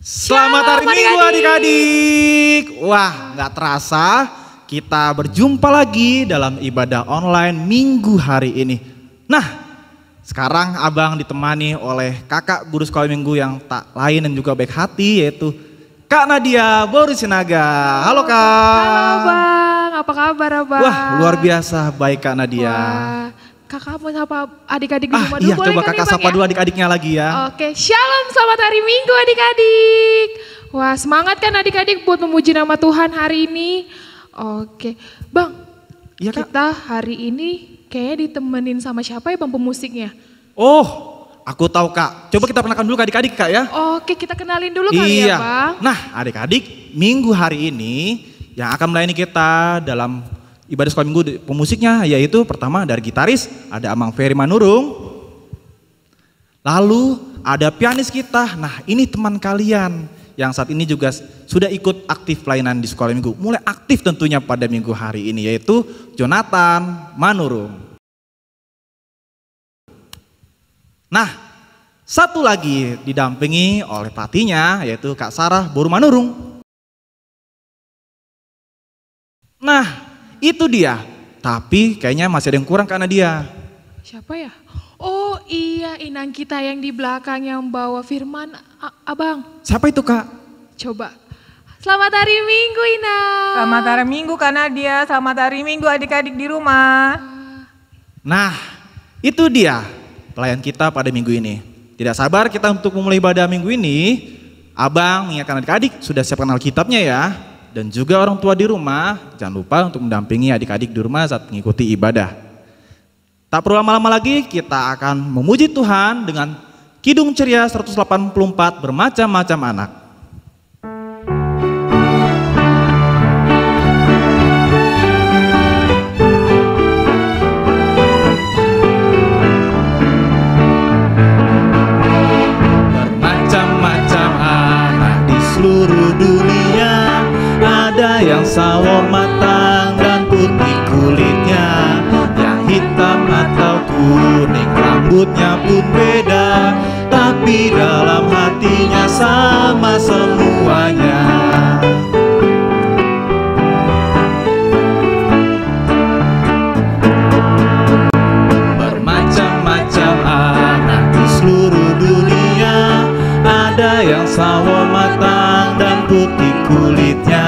Selamat hari Minggu adik-adik. Wah, gak terasa kita berjumpa lagi dalam ibadah online minggu hari ini. Nah, sekarang abang ditemani oleh kakak guru sekolah minggu yang tak lain dan juga baik hati, yaitu Kak Nadia Borisinaga. Halo Kak. Halo Bang, apa kabar Abang? Wah, luar biasa baik Kak Nadia. Wah, kakak mau sapa adik-adik di rumah dulu Iya, boleh coba kan kakak nih, Bang, sapa ya? dulu adik-adiknya lagi ya. Oke, shalom, selamat hari Minggu adik-adik. Wah, semangat kan adik-adik buat memuji nama Tuhan hari ini. Oke, Bang, Iya Kak. kita hari ini kayaknya ditemenin sama siapa ya Bang pemusiknya? Oh, aku tahu Kak. Coba kita perkenalkan dulu ke adik-adik Kak ya. Oke, kita kenalin dulu kali ya Bang. Nah adik-adik, minggu hari ini yang akan melayani kita dalam ibadah sekolah minggu pemusiknya yaitu pertama dari gitaris ada Amang Ferry Manurung. Lalu ada pianis kita, nah ini teman kalian yang saat ini juga sudah ikut aktif pelayanan di sekolah minggu. Mulai aktif tentunya pada minggu hari ini yaitu Jonathan Manurung. Nah, satu lagi didampingi oleh pelatihnya yaitu Kak Sarah Boru Manurung. Nah, itu dia. Tapi kayaknya masih ada yang kurang karena dia. Siapa ya? Oh iya, inang kita yang di belakang yang bawa firman, Abang. Siapa itu Kak? Coba. Selamat hari Minggu, Inang. Selamat hari Minggu Kak Nadia, selamat hari Minggu adik-adik di rumah. Nah, itu dia pelayan kita pada minggu ini. Tidak sabar kita untuk memulai ibadah minggu ini. Abang mengingatkan adik-adik sudah siapkan Alkitabnya ya. Dan juga orang tua di rumah, jangan lupa untuk mendampingi adik-adik di rumah saat mengikuti ibadah. Tak perlu lama-lama lagi, kita akan memuji Tuhan dengan Kidung Ceria 184 bermacam-macam anak. Bermacam-macam anak di seluruh dunia, ada yang sawo matang dan putih kulitnya, yang hitam atau kuning rambutnya pun beda, tapi dalam hatinya sama semuanya. Bermacam-macam anak di seluruh dunia, ada yang sawo matang dan putih kulitnya,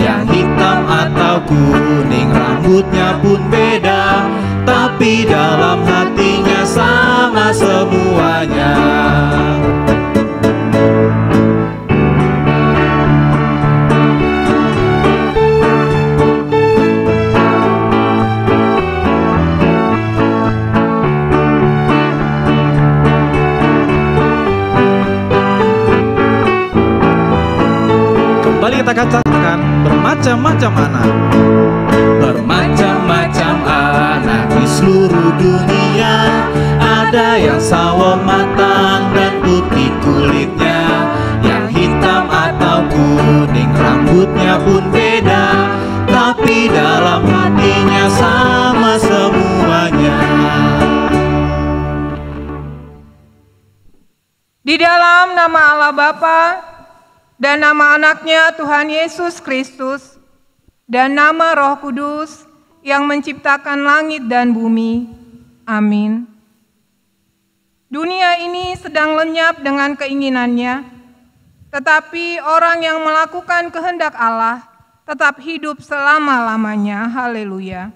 yang hitam atau kuning rambutnya pun beda, tapi dalam hatinya sama semuanya. Kembali kita katakan bermacam-macam anak. Bermacam-macam anak di seluruh dunia, ada yang sawo matang dan putih kulitnya, yang hitam atau kuning rambutnya pun beda, tapi dalam hatinya sama semuanya. Di dalam nama Allah Bapa dan nama anaknya Tuhan Yesus Kristus dan nama Roh Kudus yang menciptakan langit dan bumi. Amin. Dunia ini sedang lenyap dengan keinginannya, tetapi orang yang melakukan kehendak Allah tetap hidup selama-lamanya. Haleluya.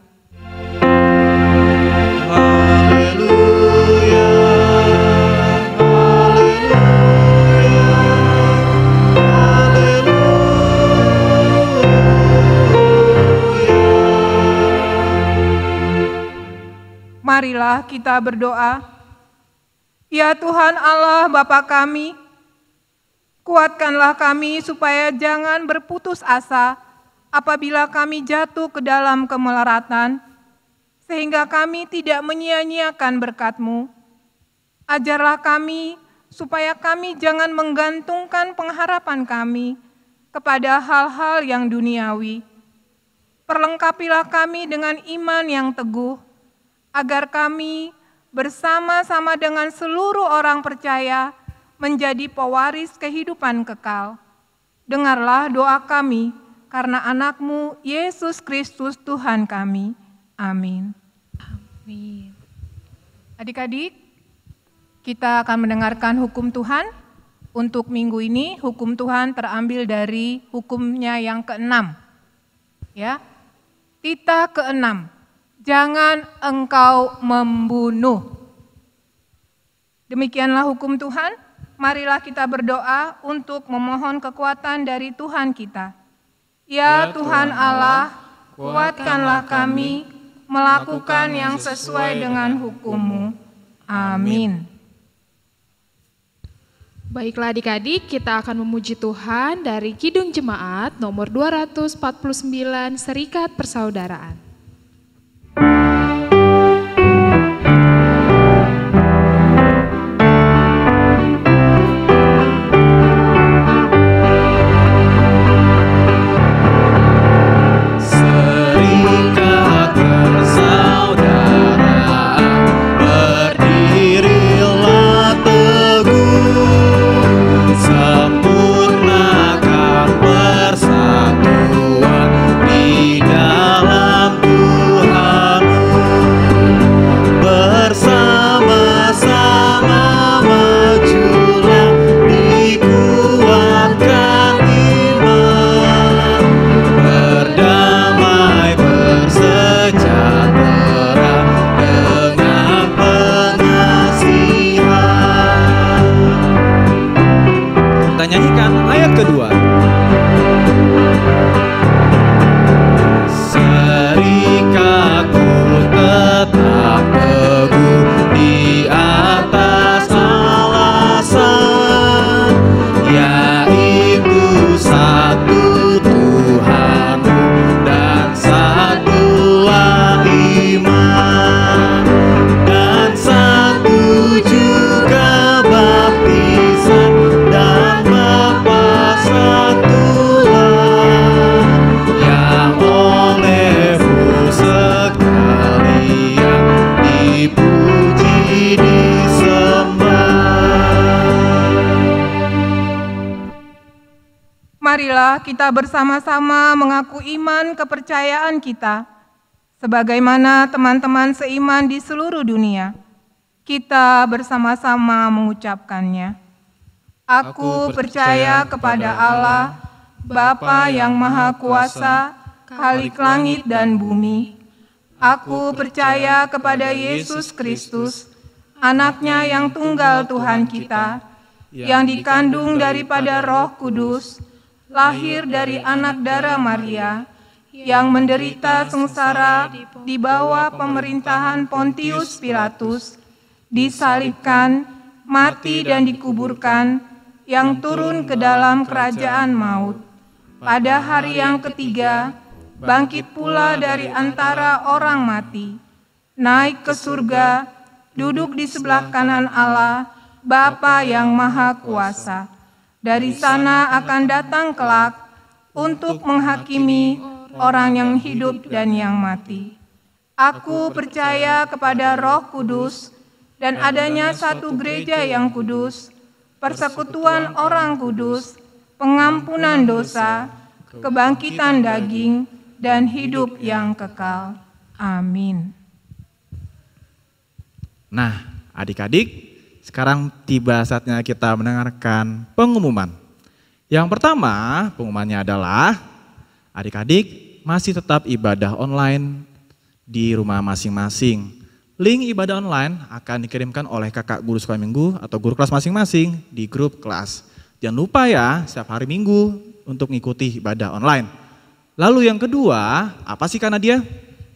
Haleluya. Marilah kita berdoa. Ya Tuhan Allah Bapa kami, kuatkanlah kami supaya jangan berputus asa apabila kami jatuh ke dalam kemelaratan, sehingga kami tidak menyia-nyiakan berkat-Mu. Ajarlah kami supaya kami jangan menggantungkan pengharapan kami kepada hal-hal yang duniawi. Perlengkapilah kami dengan iman yang teguh, agar kami bersama-sama dengan seluruh orang percaya menjadi pewaris kehidupan kekal. Dengarlah doa kami karena anak-Mu Yesus Kristus Tuhan kami. Amin. Amin. Adik-adik, kita akan mendengarkan hukum Tuhan. Untuk minggu ini, hukum Tuhan terambil dari hukumnya yang ke-6. Ya, titah ke-6, jangan engkau membunuh. Demikianlah hukum Tuhan. Marilah kita berdoa untuk memohon kekuatan dari Tuhan kita. Ya Tuhan Allah, kuatkanlah kami melakukan yang sesuai dengan hukum-Mu. Amin. Baiklah adik-adik, kita akan memuji Tuhan dari Kidung Jemaat nomor 249, Serikat Persaudaraan. Marilah kita bersama-sama mengaku iman kepercayaan kita, sebagaimana teman-teman seiman di seluruh dunia. Kita bersama-sama mengucapkannya. Aku percaya kepada Allah, Bapa yang Maha Kuasa, Khalik langit dan bumi. Aku percaya kepada Yesus Kristus, Anak-Nya yang tunggal Tuhan kita, yang dikandung daripada Roh Kudus, lahir dari anak darah Maria, yang menderita sengsara di bawah pemerintahan Pontius Pilatus, disalibkan, mati dan dikuburkan, yang turun ke dalam kerajaan maut. Pada hari yang ketiga, bangkit pula dari antara orang mati, naik ke surga, duduk di sebelah kanan Allah, Bapa yang Maha Kuasa. Dari sana akan datang kelak untuk menghakimi orang yang hidup dan yang mati. Aku percaya kepada Roh Kudus dan adanya satu gereja yang kudus, persekutuan orang kudus, pengampunan dosa, kebangkitan daging, dan hidup yang kekal. Amin. Nah, adik-adik, sekarang tiba saatnya kita mendengarkan pengumuman. Yang pertama, pengumumannya adalah adik-adik masih tetap ibadah online di rumah masing-masing. Link ibadah online akan dikirimkan oleh kakak guru sekolah minggu atau guru kelas masing-masing di grup kelas. Jangan lupa ya, setiap hari Minggu untuk mengikuti ibadah online. Lalu yang kedua, apa sih Kak Nadia?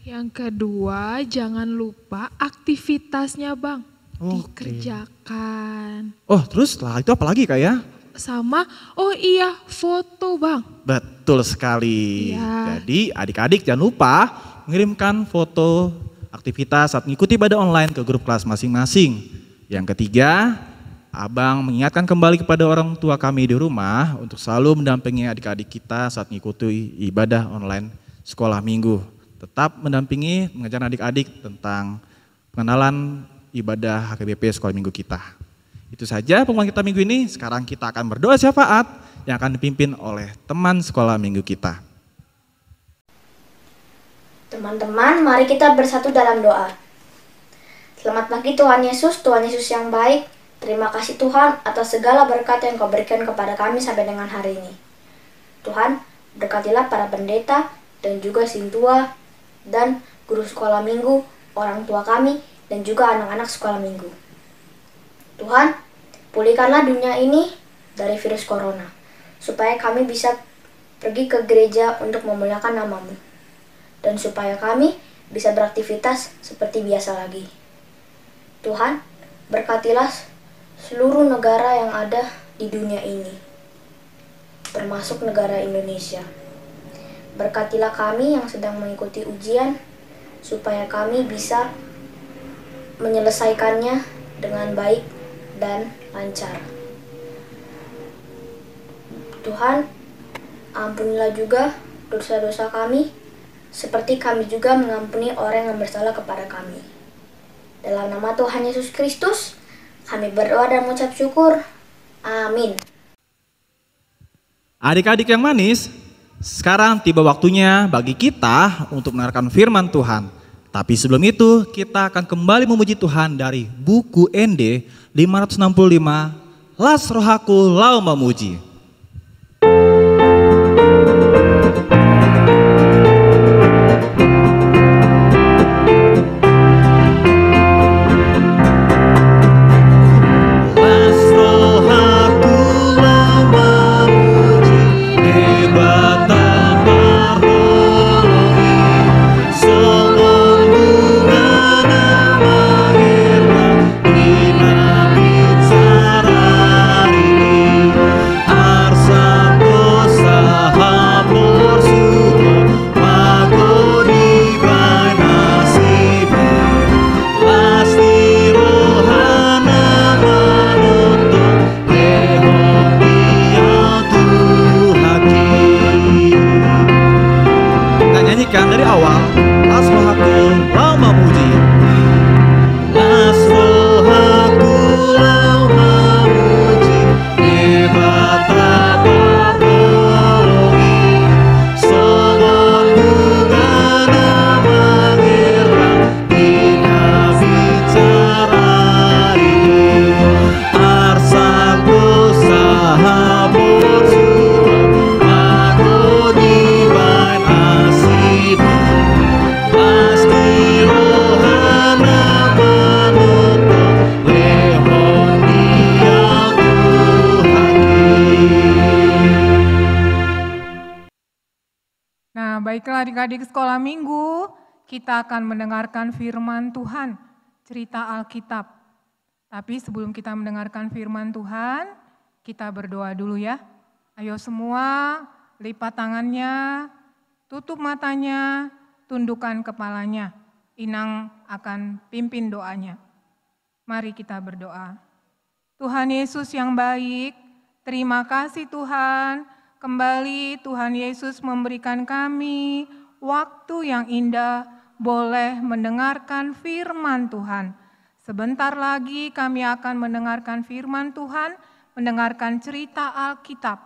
Yang kedua, jangan lupa aktivitasnya Bang. Oke. Dikerjakan. Oh, terus setelah itu apa lagi Kak ya? Sama, oh iya, foto Bang. Betul sekali. Iya. Jadi adik-adik jangan lupa mengirimkan foto aktivitas saat mengikuti ibadah online ke grup kelas masing-masing. Yang ketiga, Abang mengingatkan kembali kepada orang tua kami di rumah untuk selalu mendampingi adik-adik kita saat mengikuti ibadah online sekolah minggu. Tetap mendampingi, mengajar adik-adik tentang pengenalan ibadah HKBP sekolah minggu kita. Itu saja pengumuman kita minggu ini. Sekarang kita akan berdoa syafaat yang akan dipimpin oleh teman sekolah minggu kita. Teman-teman, mari kita bersatu dalam doa. Selamat pagi Tuhan Yesus yang baik. Terima kasih Tuhan atas segala berkat yang Kau berikan kepada kami sampai dengan hari ini. Tuhan, berkatilah para pendeta dan juga sintua dan guru sekolah minggu, orang tua kami, dan juga anak-anak sekolah minggu. Tuhan, pulihkanlah dunia ini dari virus corona, supaya kami bisa pergi ke gereja untuk memuliakan nama-Mu, dan supaya kami bisa beraktivitas seperti biasa lagi. Tuhan, berkatilah seluruh negara yang ada di dunia ini, termasuk negara Indonesia. Berkatilah kami yang sedang mengikuti ujian, supaya kami bisa menyelesaikannya dengan baik dan lancar. Tuhan, ampunilah juga dosa-dosa kami, seperti kami juga mengampuni orang yang bersalah kepada kami. Dalam nama Tuhan Yesus Kristus, kami berdoa dan mengucap syukur. Amin. Adik-adik yang manis, sekarang tiba waktunya bagi kita untuk mendengarkan firman Tuhan. Tapi sebelum itu, kita akan kembali memuji Tuhan dari buku ND 565, Las Rohaku Lau Memuji. Dari awal, Las Rohaku Lau Memuji. Las Rohaku Lau Memuji, hebat pertolongi, somon bunga nama gerak, tidak bicara ini, arsak dosa bersumpah, magoni bain asib. Pasti rohana menutup lehon dia Nah, baiklah adik-adik sekolah minggu, kita akan mendengarkan firman Tuhan, cerita Alkitab. Tapi sebelum kita mendengarkan firman Tuhan, kita berdoa dulu ya. Ayo semua, lipat tangannya, tutup matanya, tundukkan kepalanya. Inang akan pimpin doanya. Mari kita berdoa. Tuhan Yesus yang baik, terima kasih Tuhan. Kembali Tuhan Yesus memberikan kami waktu yang indah boleh mendengarkan firman Tuhan. Sebentar lagi kami akan mendengarkan firman Tuhan, mendengarkan cerita Alkitab.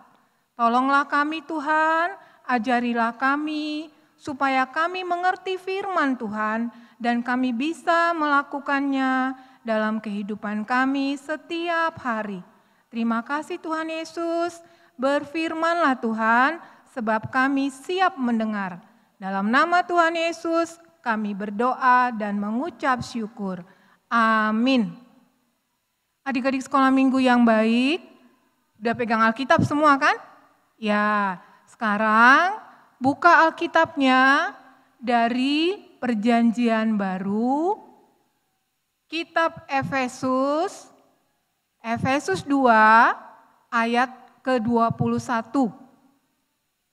Tolonglah kami Tuhan, ajarilah kami, supaya kami mengerti firman Tuhan dan kami bisa melakukannya dalam kehidupan kami setiap hari. Terima kasih Tuhan Yesus, berfirmanlah Tuhan, sebab kami siap mendengar. Dalam nama Tuhan Yesus kami berdoa dan mengucap syukur. Amin. Adik-adik sekolah minggu yang baik, udah pegang Alkitab semua kan? Ya, sekarang buka Alkitabnya dari Perjanjian Baru, kitab Efesus 2 ayat ke-21.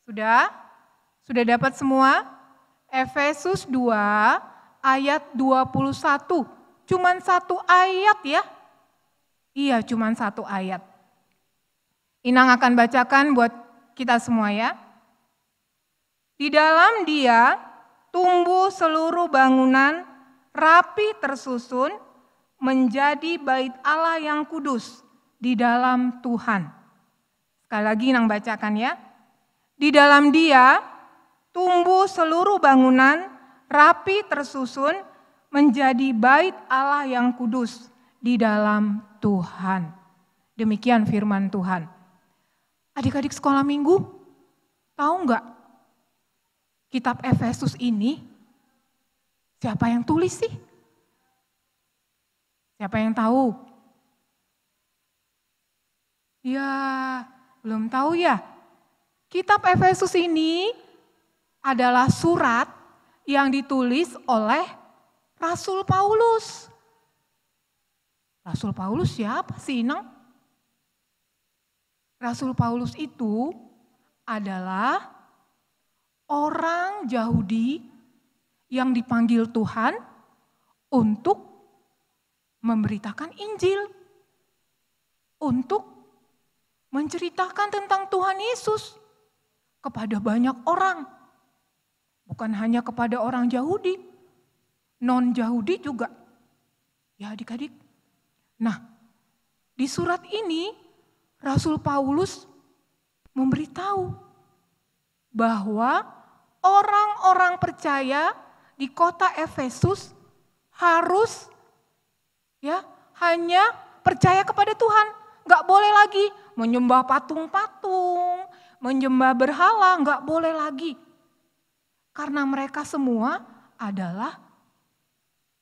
Sudah? Sudah dapat semua? Efesus 2 ayat 21. Cuman satu ayat ya? Iya, cuman satu ayat. Inang akan bacakan buat kita semua ya. Di dalam Dia tumbuh seluruh bangunan rapi tersusun menjadi bait Allah yang kudus di dalam Tuhan. Sekali lagi Nang bacakan ya. Di dalam Dia tumbuh seluruh bangunan rapi tersusun menjadi bait Allah yang kudus di dalam Tuhan. Demikian firman Tuhan. Adik-adik sekolah minggu, tahu enggak kitab Efesus ini siapa yang tulis sih? Siapa yang tahu? Ya, belum tahu ya. Kitab Efesus ini adalah surat yang ditulis oleh Rasul Paulus. Rasul Paulus siapa sih, Nang? Rasul Paulus itu adalah orang Yahudi yang dipanggil Tuhan untuk memberitakan Injil, untuk menceritakan tentang Tuhan Yesus kepada banyak orang. Bukan hanya kepada orang Yahudi, non-Yahudi juga. Ya adik-adik. Nah, di surat ini Rasul Paulus memberitahu bahwa orang-orang percaya di kota Efesus harus hanya percaya kepada Tuhan. Gak boleh lagi menyembah patung-patung, menyembah berhala, gak boleh lagi. Karena mereka semua adalah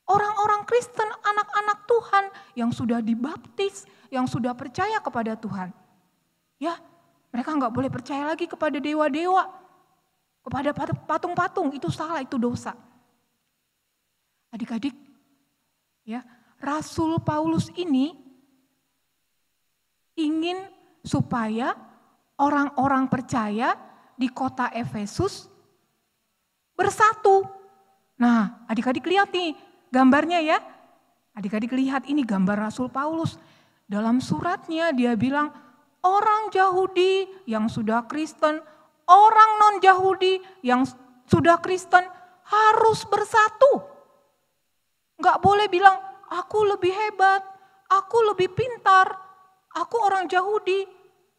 orang-orang Kristen, anak-anak Tuhan yang sudah dibaptis, yang sudah percaya kepada Tuhan. Ya, mereka gak boleh percaya lagi kepada dewa-dewa, kepada patung-patung, itu salah, itu dosa. Adik-adik, ya, Rasul Paulus ini ingin supaya orang-orang percaya di kota Efesus bersatu. Nah, adik-adik lihat nih gambarnya ya. Adik-adik lihat ini gambar Rasul Paulus. Dalam suratnya dia bilang orang Yahudi yang sudah Kristen, orang non-Yahudi yang sudah Kristen harus bersatu. Enggak boleh bilang aku lebih hebat, aku lebih pintar, aku orang Yahudi,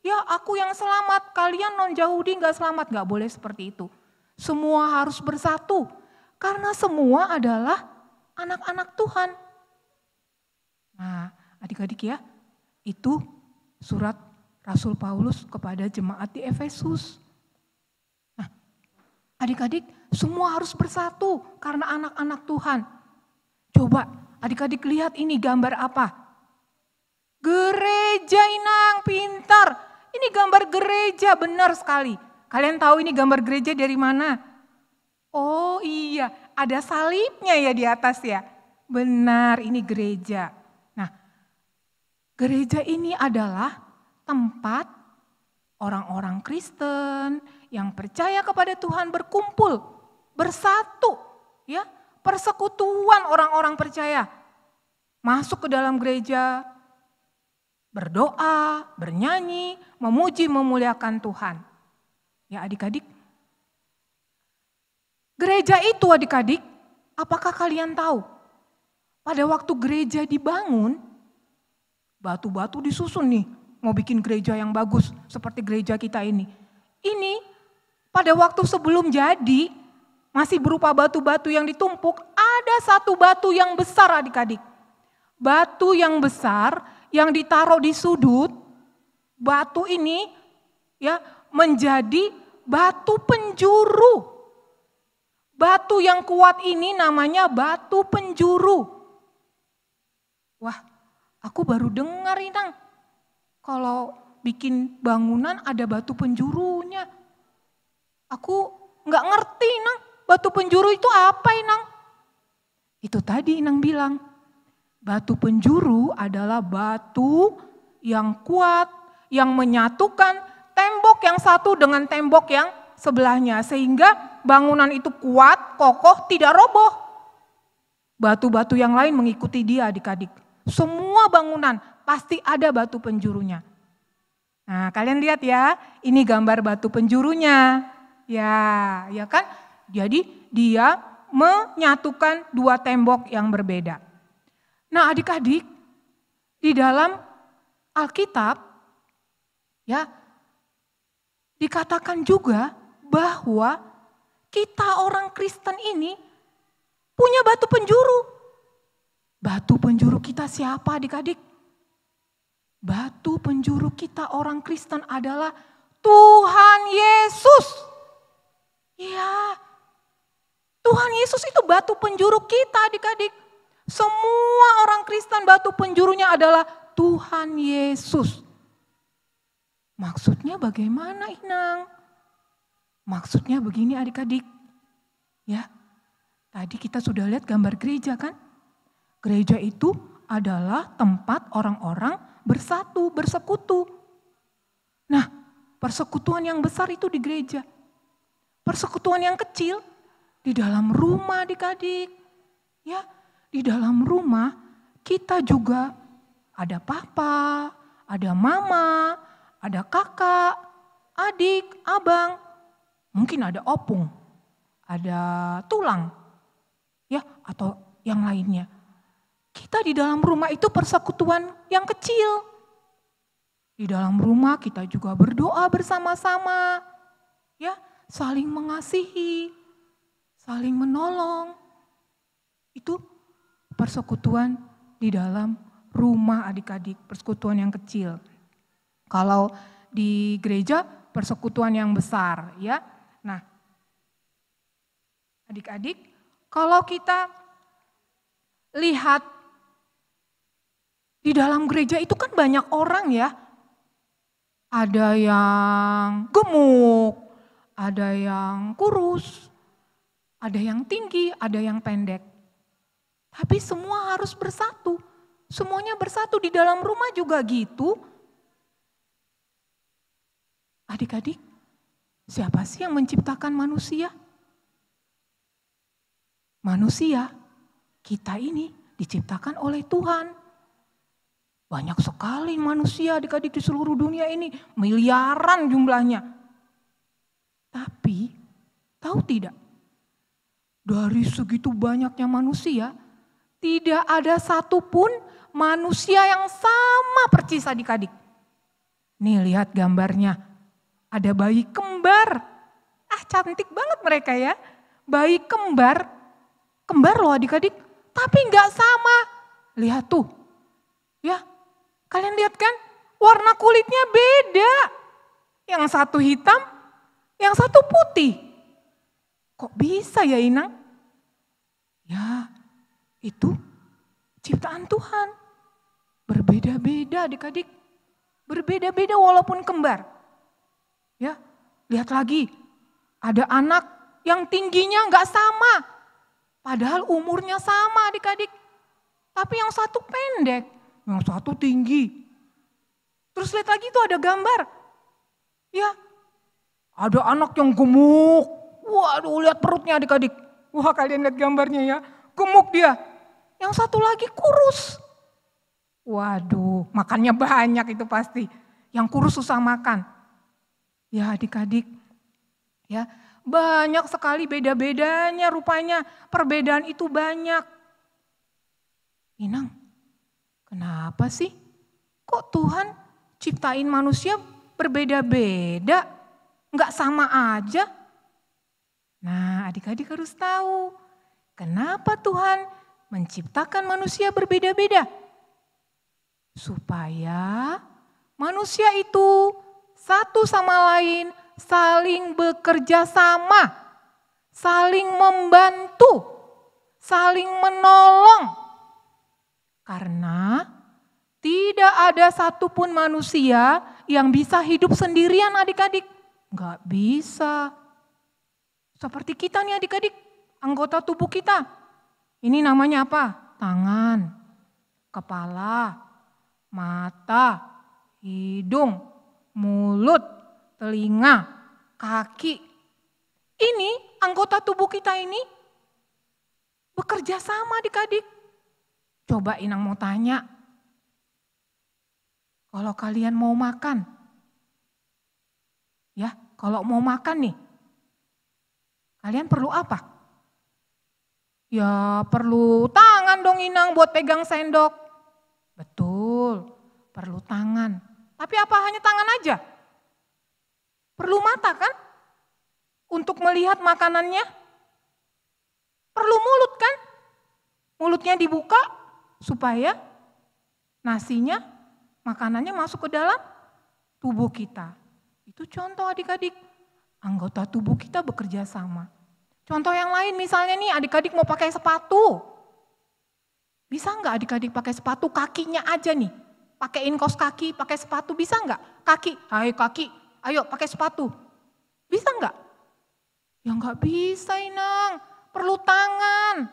ya aku yang selamat, kalian non-Yahudi enggak selamat. Enggak boleh seperti itu. Semua harus bersatu karena semua adalah anak-anak Tuhan. Nah, adik-adik ya, itu surat Rasul Paulus kepada jemaat di Efesus. Nah, adik-adik semua harus bersatu karena anak-anak Tuhan. Coba adik-adik lihat ini gambar apa? Gereja, Inang, pintar. Ini gambar gereja, benar sekali. Kalian tahu ini gambar gereja dari mana? Oh iya, ada salibnya ya di atas ya. Benar, ini gereja. Nah, gereja ini adalah tempat orang-orang Kristen yang percaya kepada Tuhan berkumpul, bersatu, ya, persekutuan orang-orang percaya. Masuk ke dalam gereja, berdoa, bernyanyi, memuji, memuliakan Tuhan. Ya adik-adik, gereja itu adik-adik, apakah kalian tahu? Pada waktu gereja dibangun, batu-batu disusun nih, mau bikin gereja yang bagus seperti gereja kita ini. Ini pada waktu sebelum jadi, masih berupa batu-batu yang ditumpuk, ada satu batu yang besar adik-adik. Batu yang besar yang ditaruh di sudut, batu ini ya menjadi batu penjuru. Batu yang kuat ini namanya batu penjuru. Wah, aku baru dengar Inang, kalau bikin bangunan ada batu penjurunya. Aku nggak ngerti Inang, batu penjuru itu apa Inang? Itu tadi Inang bilang, batu penjuru adalah batu yang kuat, yang menyatukan tembok yang satu dengan tembok yang sebelahnya. Sehingga bangunan itu kuat, kokoh, tidak roboh. Batu-batu yang lain mengikuti dia adik-adik. Semua bangunan pasti ada batu penjurunya. Nah kalian lihat ya, ini gambar batu penjurunya. Ya kan? Jadi dia menyatukan dua tembok yang berbeda. Nah adik-adik, di dalam Alkitab ya dikatakan juga bahwa kita orang Kristen ini punya batu penjuru. Batu penjuru kita siapa adik-adik? Batu penjuru kita orang Kristen adalah Tuhan Yesus. Ya, Tuhan Yesus itu batu penjuru kita adik-adik. Semua orang Kristen batu penjurunya adalah Tuhan Yesus. Maksudnya bagaimana Inang? Maksudnya begini adik-adik. Ya, tadi kita sudah lihat gambar gereja kan? Gereja itu adalah tempat orang-orang bersatu, bersekutu. Nah, persekutuan yang besar itu di gereja. Persekutuan yang kecil di dalam rumah adik-adik. Ya, di dalam rumah kita juga ada papa, ada mama, ada kakak, adik, abang. Mungkin ada opung, ada tulang, ya atau yang lainnya. Kita di dalam rumah itu persekutuan yang kecil. Di dalam rumah kita juga berdoa bersama-sama, ya saling mengasihi, saling menolong. Itu persekutuan di dalam rumah adik-adik, persekutuan yang kecil. Kalau di gereja persekutuan yang besar, ya. Nah, adik-adik, kalau kita lihat di dalam gereja itu kan banyak orang ya. Ada yang gemuk, ada yang kurus, ada yang tinggi, ada yang pendek. Tapi semua harus bersatu. Semuanya bersatu di dalam rumah juga gitu. Adik-adik, siapa sih yang menciptakan manusia? Manusia, kita ini diciptakan oleh Tuhan. Banyak sekali manusia adik-adik di seluruh dunia ini, miliaran jumlahnya. Tapi, tahu tidak? Dari segitu banyaknya manusia, tidak ada satupun manusia yang sama persis adik-adik. Nih lihat gambarnya, ada bayi kembar. Cantik banget mereka ya. Bayi kembar loh adik-adik, tapi nggak sama. Lihat tuh, ya. Kalian lihat kan, warna kulitnya beda. Yang satu hitam, yang satu putih. Kok bisa ya Inang? Ya, itu ciptaan Tuhan. Berbeda-beda adik-adik. Berbeda-beda walaupun kembar. Ya, lihat lagi. Ada anak yang tingginya nggak sama. Padahal umurnya sama adik-adik. Tapi yang satu pendek, yang satu tinggi. Terus lihat lagi tuh ada gambar. Ya, ada anak yang gemuk. Waduh, lihat perutnya adik-adik. Wah, kalian lihat gambarnya ya. Gemuk dia. Yang satu lagi kurus. Waduh, makannya banyak itu pasti. Yang kurus susah makan. Ya adik-adik. Ya, banyak sekali beda-bedanya rupanya. Perbedaan itu banyak. Inang, kenapa sih? Kok Tuhan ciptain manusia berbeda-beda? Enggak sama aja? Nah, adik-adik harus tahu. Kenapa Tuhan menciptakan manusia berbeda-beda? Supaya manusia itu satu sama lain saling bekerja sama, saling membantu, saling menolong. Karena tidak ada satupun manusia yang bisa hidup sendirian adik-adik. Enggak bisa. Seperti kita nih adik-adik, anggota tubuh kita. Ini namanya apa? Tangan, kepala, mata, hidung, mulut, telinga, kaki. Ini anggota tubuh kita ini bekerja sama adik-adik. Coba Inang mau tanya, kalau kalian mau makan, ya kalau mau makan nih, kalian perlu apa? Ya perlu tangan dong Inang buat pegang sendok. Betul, perlu tangan. Tapi apa hanya tangan aja? Perlu mata kan? Untuk melihat makanannya. Perlu mulut kan? Mulutnya dibuka supaya nasinya, makanannya masuk ke dalam tubuh kita. Itu contoh adik-adik, anggota tubuh kita bekerja sama. Contoh yang lain misalnya nih adik-adik mau pakai sepatu. Bisa enggak adik-adik pakai sepatu kakinya aja nih? Pakaiin kaos kaki, pakai sepatu bisa enggak? Kaki, ayo pakai sepatu. Bisa enggak? Ya enggak bisa Inang, perlu tangan.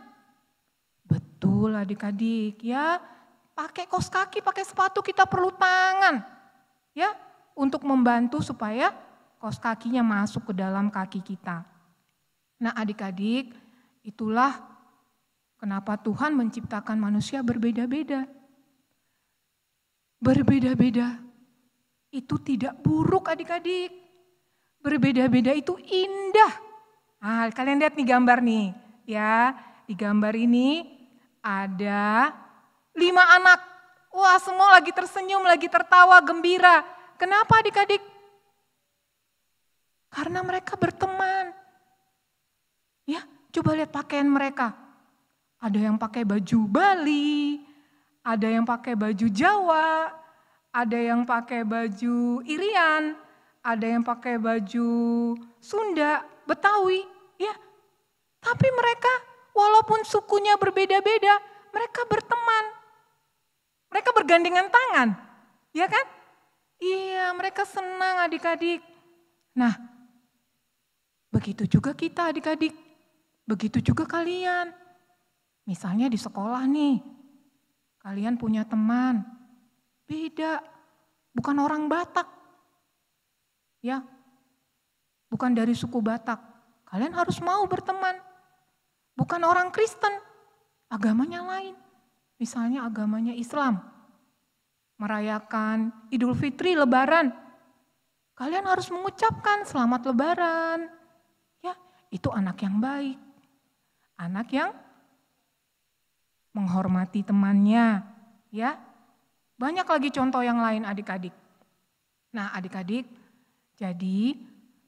Betul adik-adik ya, pakai kaos kaki, pakai sepatu kita perlu tangan. Ya, untuk membantu supaya kaos kakinya masuk ke dalam kaki kita. Nah adik-adik, itulah kenapa Tuhan menciptakan manusia berbeda-beda. Berbeda-beda itu tidak buruk adik-adik. Berbeda-beda itu indah. Nah, kalian lihat nih gambar nih. Ya, di gambar ini ada 5 anak. Wah, semua lagi tersenyum, lagi tertawa, gembira. Kenapa adik-adik? Karena mereka berteman. Ya, coba lihat pakaian mereka. Ada yang pakai baju Bali, ada yang pakai baju Jawa, ada yang pakai baju Irian, ada yang pakai baju Sunda, Betawi, ya. Tapi mereka walaupun sukunya berbeda-beda, mereka berteman. Mereka bergandengan tangan, ya kan? Iya, mereka senang adik-adik. Nah, begitu juga kita adik-adik. Begitu juga kalian. Misalnya di sekolah nih, kalian punya teman, beda, bukan orang Batak. Ya, bukan dari suku Batak. Kalian harus mau berteman. Bukan orang Kristen, agamanya lain. Misalnya agamanya Islam. Merayakan Idul Fitri, Lebaran. Kalian harus mengucapkan selamat Lebaran. Ya, itu anak yang baik. Anak yang menghormati temannya, ya. Banyak lagi contoh yang lain adik-adik. Nah adik-adik, jadi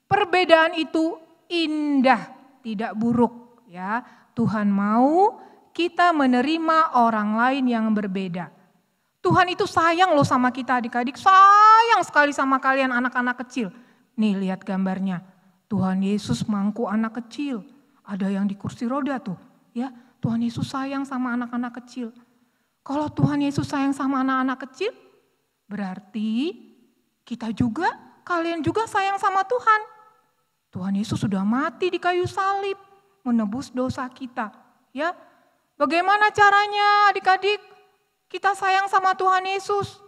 perbedaan itu indah, tidak buruk. Ya, Tuhan mau kita menerima orang lain yang berbeda. Tuhan itu sayang loh sama kita adik-adik, sayang sekali sama kalian anak-anak kecil. Nih lihat gambarnya, Tuhan Yesus mangku anak kecil. Ada yang di kursi roda tuh, ya. Tuhan Yesus sayang sama anak-anak kecil. Kalau Tuhan Yesus sayang sama anak-anak kecil, berarti kita juga, kalian juga sayang sama Tuhan. Tuhan Yesus sudah mati di kayu salib, menebus dosa kita. Ya, bagaimana caranya adik-adik kita sayang sama Tuhan Yesus?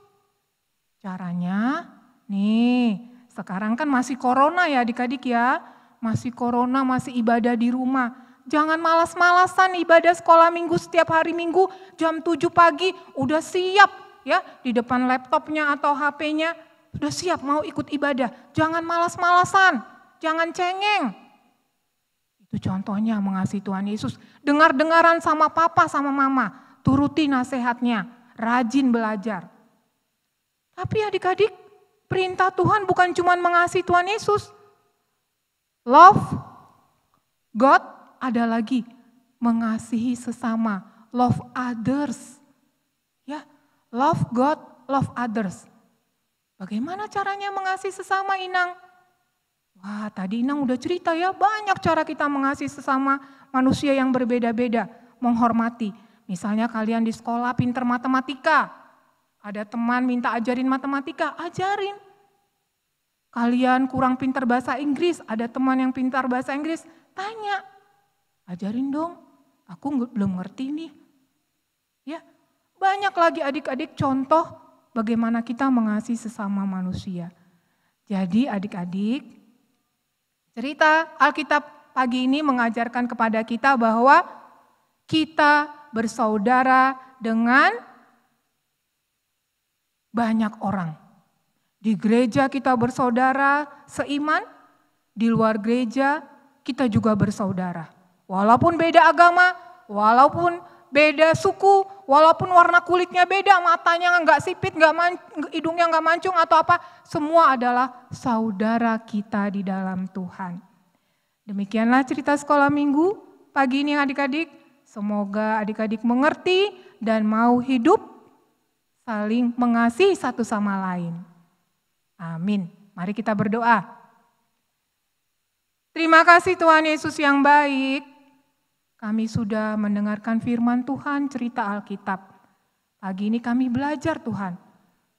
Caranya, nih, sekarang kan masih corona ya adik-adik ya. Masih corona, masih ibadah di rumah. Jangan malas-malasan ibadah sekolah minggu setiap hari Minggu jam 7 pagi udah siap ya di depan laptopnya atau HP-nya. Udah siap mau ikut ibadah. Jangan malas-malasan, jangan cengeng. Itu contohnya mengasihi Tuhan Yesus. Dengar-dengaran sama papa sama mama, turuti nasihatnya, rajin belajar. Tapi adik-adik, perintah Tuhan bukan cuma mengasihi Tuhan Yesus. Love God, ada lagi mengasihi sesama, love others. Ya, love God, love others. Bagaimana caranya mengasihi sesama Inang? Wah, tadi Inang udah cerita ya, banyak cara kita mengasihi sesama manusia yang berbeda-beda, menghormati. Misalnya kalian di sekolah pinter matematika, ada teman minta ajarin matematika, ajarin. Kalian kurang pintar bahasa Inggris, ada teman yang pintar bahasa Inggris, tanya. Ajarin dong, aku belum ngerti nih. Ya, banyak lagi adik-adik contoh bagaimana kita mengasihi sesama manusia. Jadi adik-adik, cerita Alkitab pagi ini mengajarkan kepada kita bahwa kita bersaudara dengan banyak orang. Di gereja kita bersaudara seiman, di luar gereja kita juga bersaudara. Walaupun beda agama, walaupun beda suku, walaupun warna kulitnya beda, matanya nggak sipit, hidungnya nggak mancung atau apa, semua adalah saudara kita di dalam Tuhan. Demikianlah cerita sekolah minggu pagi ini adik-adik. Semoga adik-adik mengerti dan mau hidup saling mengasihi satu sama lain. Amin. Mari kita berdoa. Terima kasih Tuhan Yesus yang baik. Kami sudah mendengarkan firman Tuhan, cerita Alkitab. Pagi ini kami belajar Tuhan.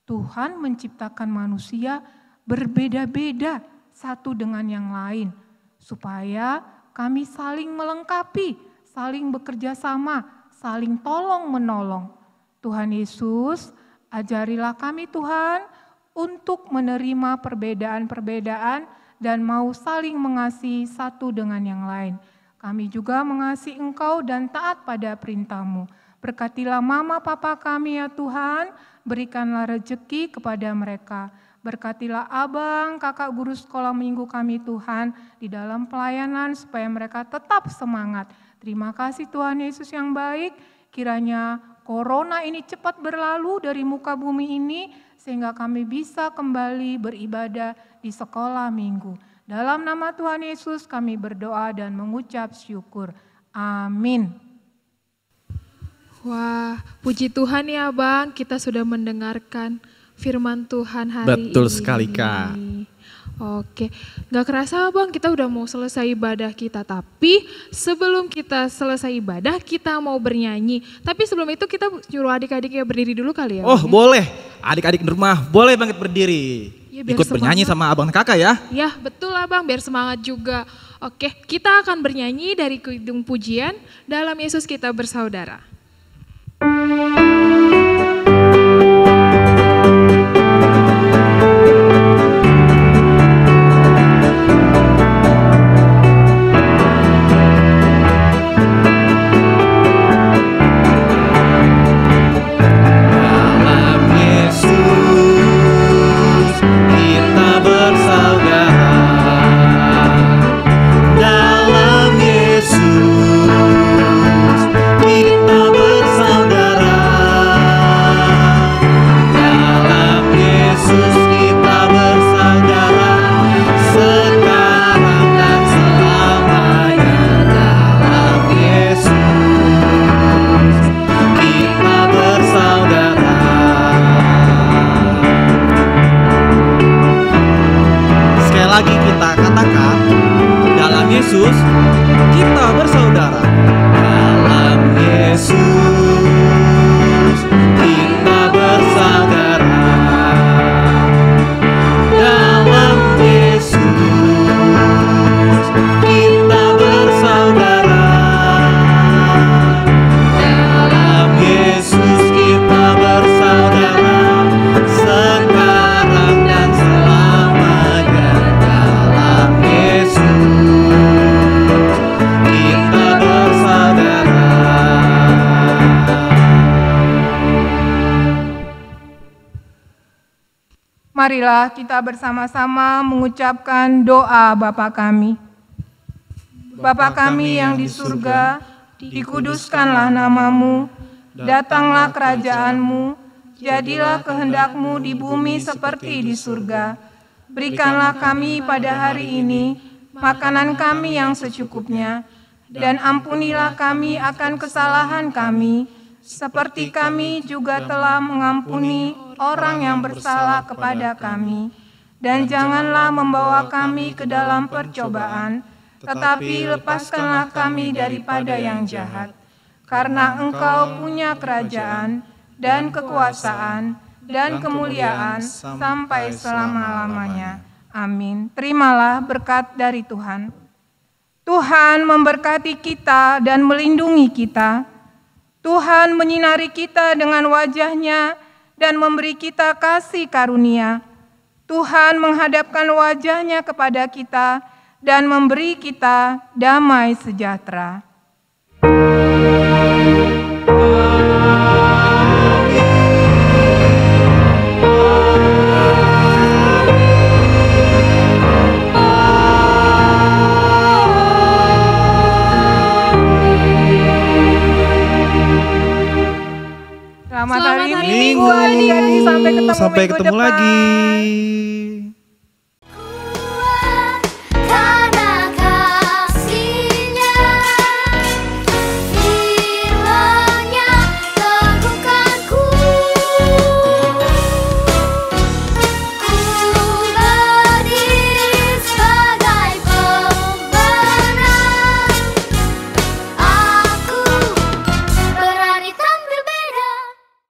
Tuhan menciptakan manusia berbeda-beda satu dengan yang lain. Supaya kami saling melengkapi, saling bekerja sama, saling tolong menolong. Tuhan Yesus, ajarilah kami Tuhan untuk menerima perbedaan-perbedaan dan mau saling mengasihi satu dengan yang lain. Kami juga mengasihi Engkau dan taat pada perintah-Mu. Berkatilah mama papa kami ya Tuhan, berikanlah rezeki kepada mereka. Berkatilah abang, kakak guru sekolah minggu kami Tuhan, di dalam pelayanan supaya mereka tetap semangat. Terima kasih Tuhan Yesus yang baik, kiranya corona ini cepat berlalu dari muka bumi ini, sehingga kami bisa kembali beribadah di sekolah minggu. Dalam nama Tuhan Yesus kami berdoa dan mengucap syukur. Amin. Wah, puji Tuhan ya Bang, kita sudah mendengarkan firman Tuhan hari ini. Betul sekali Kak. Oke, gak kerasa Bang, kita udah mau selesai ibadah kita. Tapi sebelum kita selesai ibadah, kita mau bernyanyi. Tapi sebelum itu kita nyuruh adik-adik ya berdiri dulu kali ya. Oh Bang, ya? boleh, adik-adik di rumah boleh banget berdiri. Ya, biar ikut bernyanyi semangat. sama abang kakak ya. Ya betul lah Bang, biar semangat juga. Oke, kita akan bernyanyi dari Kidung Pujian, Dalam Yesus Kita Bersaudara. Yesus, kita bersaudara. Dalam Yesus, kita bersaudara. Dalam Yesus, kita bersaudara. Dalam Yesus, kita bersaudara. Sekarang dan selamanya. Dalam Yesus, kita bersaudara. Marilah kita bersama-sama mengucapkan doa Bapa kami. Bapa kami yang di surga, dikuduskanlah namamu, datanglah kerajaan-Mu, jadilah kehendak-Mu di bumi seperti di surga. Berikanlah kami pada hari ini makanan kami yang secukupnya, dan ampunilah kami akan kesalahan kami, seperti kami juga telah mengampuni orang yang bersalah kepada kami. Dan janganlah membawa kami ke dalam percobaan, tetapi lepaskanlah kami daripada yang jahat. Karena Engkau punya kerajaan dan kekuasaan dan kemuliaan sampai selama-lamanya. Amin. Terimalah berkat dari Tuhan. Tuhan memberkati kita dan melindungi kita. Tuhan menyinari kita dengan wajah-Nya dan memberi kita kasih karunia. Tuhan menghadapkan wajah-Nya kepada kita dan memberi kita damai sejahtera. Sampai ketemu Sampai minggu ketemu depan. lagi.